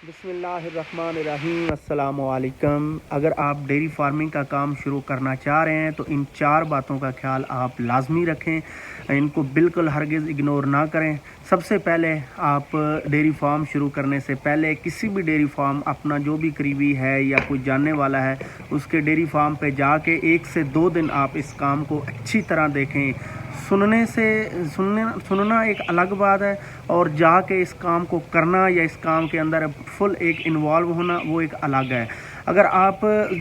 बिस्मिल्लाहिर्रहमानिर्रहीम। अस्सलाम वालेकुम। अगर आप डेयरी फार्मिंग का काम शुरू करना चाह रहे हैं तो इन 4 बातों का ख्याल आप लाजमी रखें, इनको बिल्कुल हरगिज़ इग्नोर ना करें। सबसे पहले आप डेयरी फार्म शुरू करने से पहले किसी भी डेयरी फार्म अपना जो भी करीबी है या कोई जानने वाला है उसके डेयरी फार्म पे जाके 1 से 2 दिन आप इस काम को अच्छी तरह देखें। सुनना एक अलग बात है और जाके इस काम को करना या इस काम के अंदर फुल एक इन्वॉल्व होना वो एक अलग है। अगर आप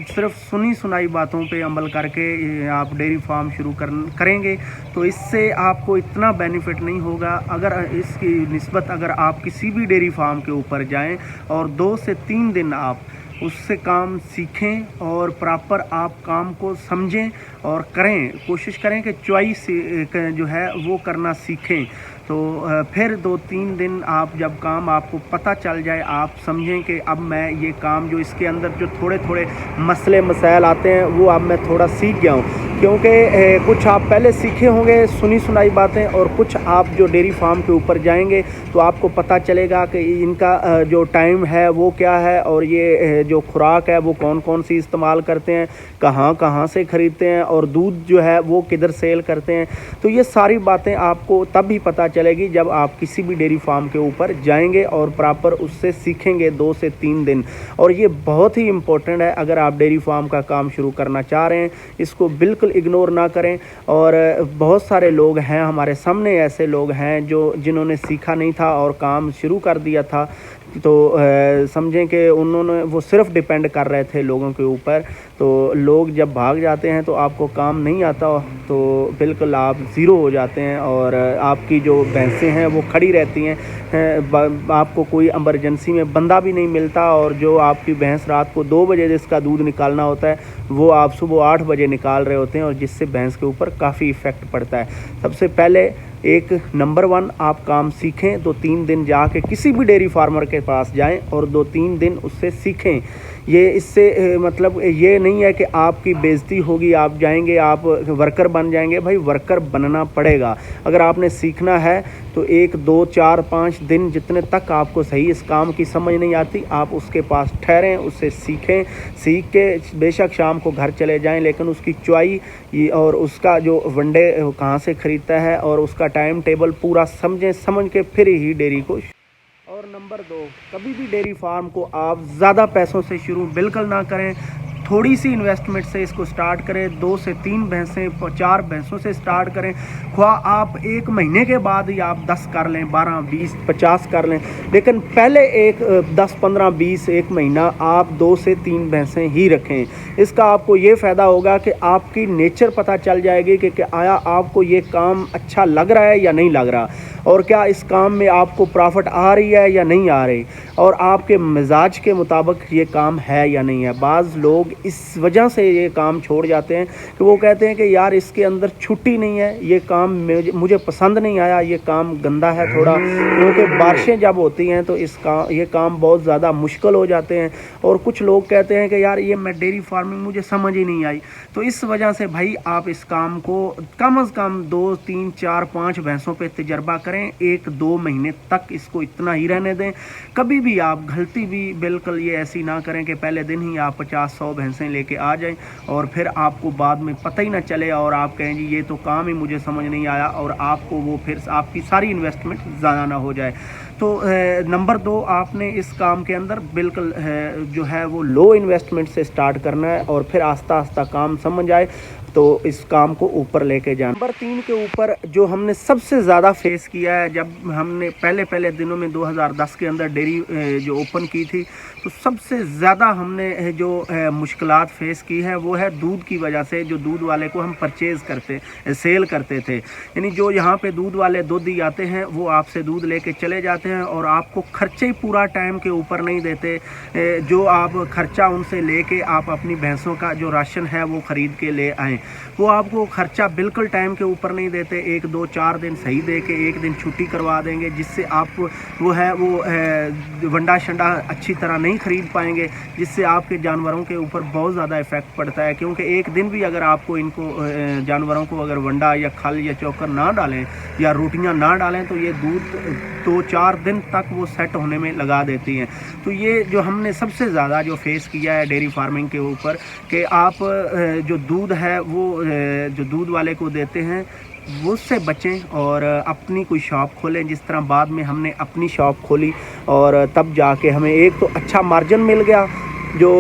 सिर्फ सुनी सुनाई बातों पे अमल करके आप डेयरी फार्म शुरू करेंगे तो इससे आपको इतना बेनिफिट नहीं होगा। अगर इसकी निस्बत अगर आप किसी भी डेयरी फार्म के ऊपर जाएं और 2 से 3 दिन आप उससे काम सीखें और प्रॉपर आप काम को समझें और करें, कोशिश करें कि चॉइस जो है वो करना सीखें। तो फिर 2-3 दिन आप जब काम आपको पता चल जाए, आप समझें कि अब मैं ये काम जो इसके अंदर जो थोड़े थोड़े मसले मसाइल आते हैं वो अब मैं थोड़ा सीख गया हूँ। क्योंकि कुछ आप पहले सीखे होंगे सुनी सुनाई बातें और कुछ आप जो डेयरी फार्म के ऊपर जाएंगे तो आपको पता चलेगा कि इनका जो टाइम है वो क्या है और ये जो खुराक है वो कौन कौन सी इस्तेमाल करते हैं, कहाँ कहाँ से ख़रीदते हैं और दूध जो है वो किधर सेल करते हैं। तो ये सारी बातें आपको तब ही पता चलेगी जब आप किसी भी डेयरी फार्म के ऊपर जाएंगे और प्रॉपर उससे सीखेंगे 2 से 3 दिन। और ये बहुत ही इम्पोर्टेंट है। अगर आप डेयरी फार्म का काम शुरू करना चाह रहे हैं इसको बिल्कुल इग्नोर ना करें। और बहुत सारे लोग हैं हमारे सामने, ऐसे लोग हैं जिन्होंने सीखा नहीं था और काम शुरू कर दिया था। तो समझें कि उन्होंने वो सिर्फ डिपेंड कर रहे थे लोगों के ऊपर। तो लोग जब भाग जाते हैं तो आपको काम नहीं आता तो बिल्कुल आप ज़ीरो हो जाते हैं और आपकी जो भैंसें हैं वो खड़ी रहती हैं। आपको कोई इमरजेंसी में बंदा भी नहीं मिलता और जो आपकी भैंस रात को 2 बजे जिसका दूध निकालना होता है वो आप सुबह 8 बजे निकाल रहे होते हैं और जिससे भैंस के ऊपर काफ़ी इफ़ेक्ट पड़ता है। सबसे पहले एक नंबर 1 आप काम सीखें। 2-3 दिन जाके किसी भी डेयरी फार्मर के पास जाएं और 2-3 दिन उससे सीखें। ये इससे मतलब ये नहीं है कि आपकी बेइज्जती होगी, आप जाएंगे आप वर्कर बन जाएंगे। भाई वर्कर बनना पड़ेगा। अगर आपने सीखना है तो 1, 2, 4, 5 दिन जितने तक आपको सही इस काम की समझ नहीं आती आप उसके पास ठहरें, उससे सीखें। सीख के बेशक शाम को घर चले जाएं लेकिन उसकी चुआई और उसका जो वनडे कहाँ से ख़रीदता है और उसका टाइम टेबल पूरा समझ के फिर ही डेयरी को। और नंबर 2, कभी भी डेयरी फार्म को आप ज़्यादा पैसों से शुरू बिल्कुल ना करें। थोड़ी सी इन्वेस्टमेंट से इसको स्टार्ट करें। 2 से 3 भैंसें 4 भैंसों से स्टार्ट करें। ख्वा आप 1 महीने के बाद ही आप 10 कर लें, 12, 20, 50 कर लें, लेकिन पहले एक 10, 15, 20 1 महीना आप 2 से 3 भैंसें ही रखें। इसका आपको ये फ़ायदा होगा कि आपकी नेचर पता चल जाएगी कि आया आपको ये काम अच्छा लग रहा है या नहीं लग रहा और क्या इस काम में आपको प्रॉफिट आ रही है या नहीं आ रही और आपके मिजाज के मुताबिक ये काम है या नहीं है। बाज़ लोग इस वजह से ये काम छोड़ जाते हैं कि वो कहते हैं कि यार इसके अंदर छुट्टी नहीं है, ये काम मुझे पसंद नहीं आया, ये काम गंदा है थोड़ा। क्योंकि बारिशें जब होती हैं तो ये काम बहुत ज़्यादा मुश्किल हो जाते हैं। और कुछ लोग कहते हैं कि यार ये मैं डेयरी फार्मिंग मुझे समझ ही नहीं आई। तो इस वजह से भाई आप इस काम को कम अज़ कम 2, 3, 4, 5 भैंसों पे तजर्बा करें। 1-2 महीने तक इसको इतना ही रहने दें। कभी भी आप गलती भी बिल्कुल ये ऐसी ना करें कि पहले दिन ही आप 50-100 भैंसें लेके आ जाएं और फिर आपको बाद में पता ही ना चले और आप कहें जी ये तो काम ही मुझे समझ नहीं आया और आपको वो फिर आपकी सारी इन्वेस्टमेंट ज़ाया ना हो जाए। तो नंबर 2 आपने इस काम के अंदर बिल्कुल जो है वो लो इन्वेस्टमेंट से स्टार्ट करना है और फिर आस्ता आस्ता काम समझ आए तो इस काम को ऊपर लेके जाना। नंबर 3 के ऊपर जो हमने सबसे ज़्यादा फेस किया है जब हमने पहले दिनों में 2010 के अंदर डेयरी जो ओपन की थी तो सबसे ज़्यादा हमने जो मुश्किलात फेस की है वो है दूध की वजह से। जो दूध वाले को हम सेल करते थे, यानी जो यहाँ पे दूध वाले दूध ही आते हैं वो आपसे दूध लेके चले जाते हैं और आपको खर्चे ही पूरा टाइम के ऊपर नहीं देते। जो आप खर्चा उनसे लेके आप अपनी भैंसों का जो राशन है वो ख़रीद के ले आएँ। वो आपको खर्चा बिल्कुल टाइम के ऊपर नहीं देते, 1 2 4 दिन सही दे के 1 दिन छुट्टी करवा देंगे, जिससे आप वो वंडा शंडा अच्छी तरह नहीं ख़रीद पाएंगे, जिससे आपके जानवरों के ऊपर बहुत ज़्यादा इफ़ेक्ट पड़ता है। क्योंकि एक दिन भी अगर आपको इनको जानवरों को अगर वंडा या खल या चोकर ना डालें या रोटियां ना डालें तो ये दूध 2-4 दिन तक वो सेट होने में लगा देती हैं। तो ये जो हमने सबसे ज़्यादा जो फेस किया है डेयरी फार्मिंग के ऊपर, कि आप जो दूध है वो जो दूध वाले को देते हैं वो उससे बचें और अपनी कोई शॉप खोलें, जिस तरह बाद में हमने अपनी शॉप खोली और तब जाके हमें एक तो अच्छा मार्जिन मिल गया। जो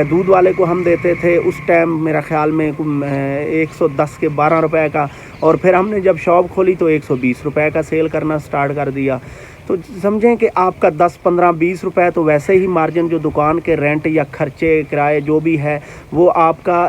दूध वाले को हम देते थे उस टाइम मेरा ख्याल में 110 के 12 रुपए का, और फिर हमने जब शॉप खोली तो 120 रुपए का सेल करना स्टार्ट कर दिया। तो समझें कि आपका 10 15 20 रुपए तो वैसे ही मार्जिन जो दुकान के रेंट या खर्चे किराए जो भी है वो आपका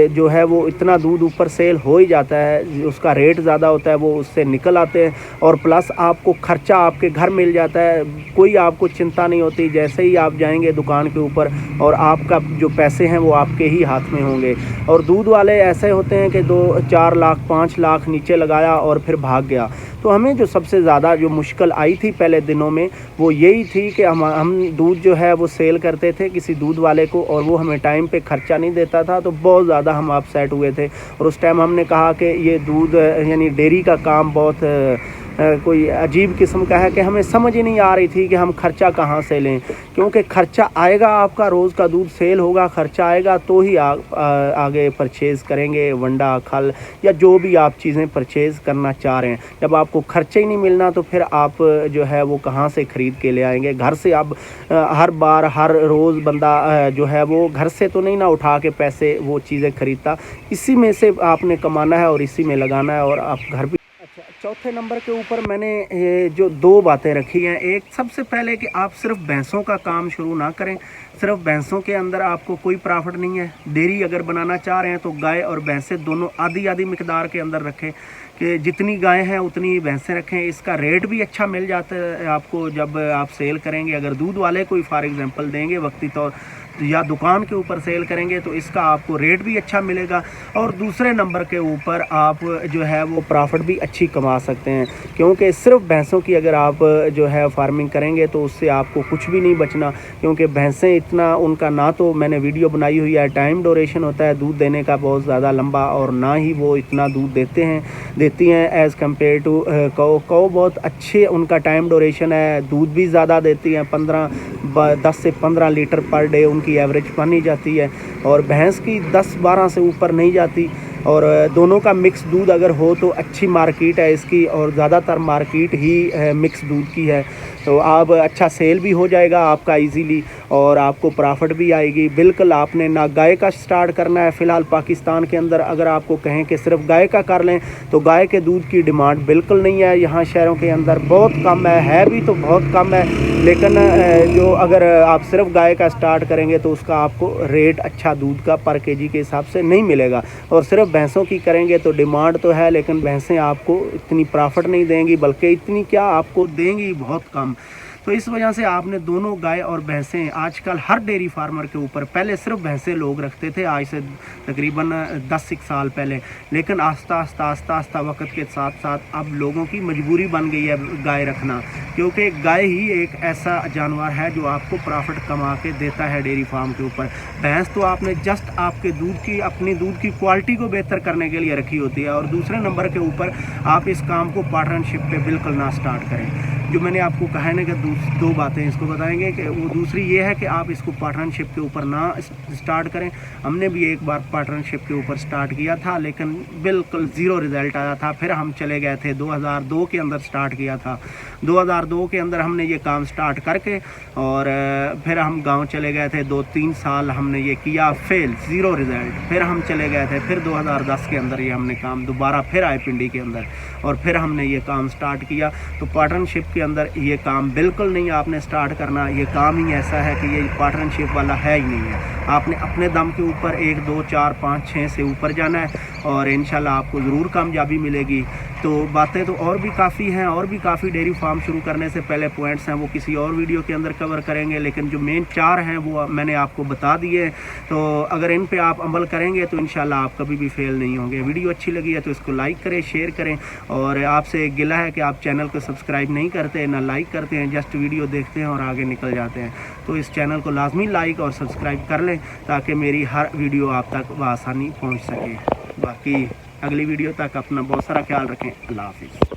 जो है वो इतना दूध ऊपर सेल हो ही जाता है, उसका रेट ज़्यादा होता है, वो उससे निकल आते हैं और प्लस आपको खर्चा आपके घर मिल जाता है, कोई आपको चिंता नहीं होती। जैसे ही आप जाएंगे दुकान के ऊपर और आपका जो पैसे हैं वो आपके ही हाथ में होंगे। और दूध वाले ऐसे होते हैं कि 2-4 लाख 5 लाख नीचे लगाया और फिर भाग गया। तो हमें जो सबसे ज़्यादा जो मुश्किल आई थी पहले दिनों में वो यही थी कि हम दूध जो है वो सेल करते थे किसी दूध वाले को और वो हमें टाइम पे खर्चा नहीं देता था, तो बहुत ज़्यादा हम अपसेट हुए थे। और उस टाइम हमने कहा कि ये दूध यानी डेयरी का काम बहुत कोई अजीब किस्म का है कि हमें समझ ही नहीं आ रही थी कि हम खर्चा कहाँ से लें, क्योंकि खर्चा आएगा आपका, रोज़ का दूध सेल होगा, खर्चा आएगा तो ही आगे परचेज़ करेंगे वंडा खल या जो भी आप चीज़ें परचेज़ करना चाह रहे हैं। जब आपको खर्चा ही नहीं मिलना तो फिर आप जो है वो कहाँ से ख़रीद के ले आएंगे। घर से अब हर बार हर रोज़ बंदा जो है वो घर से तो नहीं ना उठा के पैसे वो चीज़ें ख़रीदता, इसी में से आपने कमाना है और इसी में लगाना है और आप घर भी। चौथे नंबर के ऊपर मैंने ये जो 2 बातें रखी हैं। एक सबसे पहले कि आप सिर्फ भैंसों का काम शुरू ना करें, सिर्फ भैंसों के अंदर आपको कोई प्रॉफिट नहीं है। डेयरी अगर बनाना चाह रहे हैं तो गाय और भैंसें दोनों आधी आधी मिकदार के अंदर रखें, कि जितनी गायें हैं उतनी भैंसें रखें। इसका रेट भी अच्छा मिल जाता है आपको जब आप सेल करेंगे। अगर दूध वाले कोई फॉर एग्जांपल देंगे वक्ती तौर या दुकान के ऊपर सेल करेंगे तो इसका आपको रेट भी अच्छा मिलेगा। और दूसरे नंबर के ऊपर आप जो है वो प्रॉफिट भी अच्छी कमा सकते हैं, क्योंकि सिर्फ भैंसों की अगर आप जो है फार्मिंग करेंगे तो उससे आपको कुछ भी नहीं बचना, क्योंकि भैंसें इतना उनका ना तो मैंने वीडियो बनाई हुई है, टाइम ड्यूरेशन होता है दूध देने का बहुत ज़्यादा लंबा, और ना ही वो इतना दूध देती हैं एज़ कम्पेयर टू कौ बहुत अच्छे उनका टाइम ड्यूरेशन है, दूध भी ज़्यादा देती हैं, 10 से 15 लीटर पर डे उनकी एवरेज बनी जाती है, और भैंस की 10-12 से ऊपर नहीं जाती। और दोनों का मिक्स दूध अगर हो तो अच्छी मार्केट है इसकी, और ज़्यादातर मार्केट ही मिक्स दूध की है, तो आप अच्छा सेल भी हो जाएगा आपका इजीली और आपको प्रॉफिट भी आएगी। बिल्कुल आपने ना गाय का स्टार्ट करना है। फ़िलहाल पाकिस्तान के अंदर अगर आपको कहें कि सिर्फ गाय का कर लें तो गाय के दूध की डिमांड बिल्कुल नहीं है यहाँ शहरों के अंदर, बहुत कम है भी तो बहुत कम है। लेकिन जो अगर आप सिर्फ गाय का स्टार्ट करेंगे तो उसका आपको रेट अच्छा दूध का पर केजी के हिसाब से नहीं मिलेगा। और सिर्फ भैंसों की करेंगे तो डिमांड तो है, लेकिन भैंसें आपको इतनी प्रॉफिट नहीं देंगी, बल्कि इतनी क्या आपको देंगी बहुत कम। तो इस वजह से आपने दोनों गाय और भैंसें आजकल हर डेयरी फार्मर के ऊपर, पहले सिर्फ भैंसें लोग रखते थे आज से तकरीबन 10 साल पहले, लेकिन आस्ता वक्त के साथ साथ अब लोगों की मजबूरी बन गई है गाय रखना, क्योंकि गाय ही एक ऐसा जानवर है जो आपको प्रॉफिट कमा के देता है डेयरी फार्म के ऊपर। भैंस तो आपने जस्ट आपके अपनी दूध की क्वालिटी को बेहतर करने के लिए रखी होती है। और दूसरे नंबर के ऊपर आप इस काम को पार्टनरशिप पे बिल्कुल ना स्टार्ट करें। जो मैंने आपको कहा है ना कि 2 बातें इसको बताएंगे, कि वो दूसरी ये है कि आप इसको पार्टनरशिप के ऊपर ना स्टार्ट करें। हमने भी एक बार पार्टनरशिप के ऊपर स्टार्ट किया था, लेकिन बिल्कुल ज़ीरो रिज़ल्ट आया था। फिर हम चले गए थे 2002 के अंदर स्टार्ट किया था। 2002 के अंदर हमने ये काम स्टार्ट करके और फिर हम गांव चले गए थे। 2-3 साल हमने ये किया, फेल, ज़ीरो रिज़ल्ट। फिर हम चले गए थे, फिर 2010 के अंदर ये हमने काम दोबारा फिर आए पिंडी के अंदर और फिर हमने ये काम स्टार्ट किया। तो पार्टनरशिप के अंदर ये काम बिल्कुल नहीं आपने स्टार्ट करना। ये काम ही ऐसा है कि ये पार्टनरशिप वाला है ही नहीं है। आपने अपने दम के ऊपर 1, 2, 4, 5, 6 से ऊपर जाना है और इंशाल्लाह आपको ज़रूर कामयाबी मिलेगी। تو باتیں تو اور بھی کافی ہیں، اور بھی کافی ڈیری فارم شروع کرنے سے پہلے پوائنٹس ہیں وہ کسی اور ویڈیو کے اندر کور کریں گے، لیکن جو مین 4 ہیں وہ میں نے آپ کو بتا دیے. تو اگر ان پہ آپ عمل کریں گے تو انشاءاللہ آپ کبھی بھی فیل نہیں ہوں گے. ویڈیو اچھی لگی ہے تو اس کو لائک کریں، شیئر کریں، اور آپ سے ایک گلہ ہے کہ آپ چینل کو سبسکرائب نہیں کرتے، نہ لائک کرتے ہیں، جسٹ ویڈیو دیکھتے ہیں اور آگے نکل جاتے ہیں. تو اس چینل کو لازمی لائک اور سبسکرائب کر لیں تاکہ میری ہر ویڈیو آپ تک بآسانی پہنچ سکے. باقی اگلی ویڈیو تک اپنا بہت سارا خیال رکھیں. اللہ حافظ.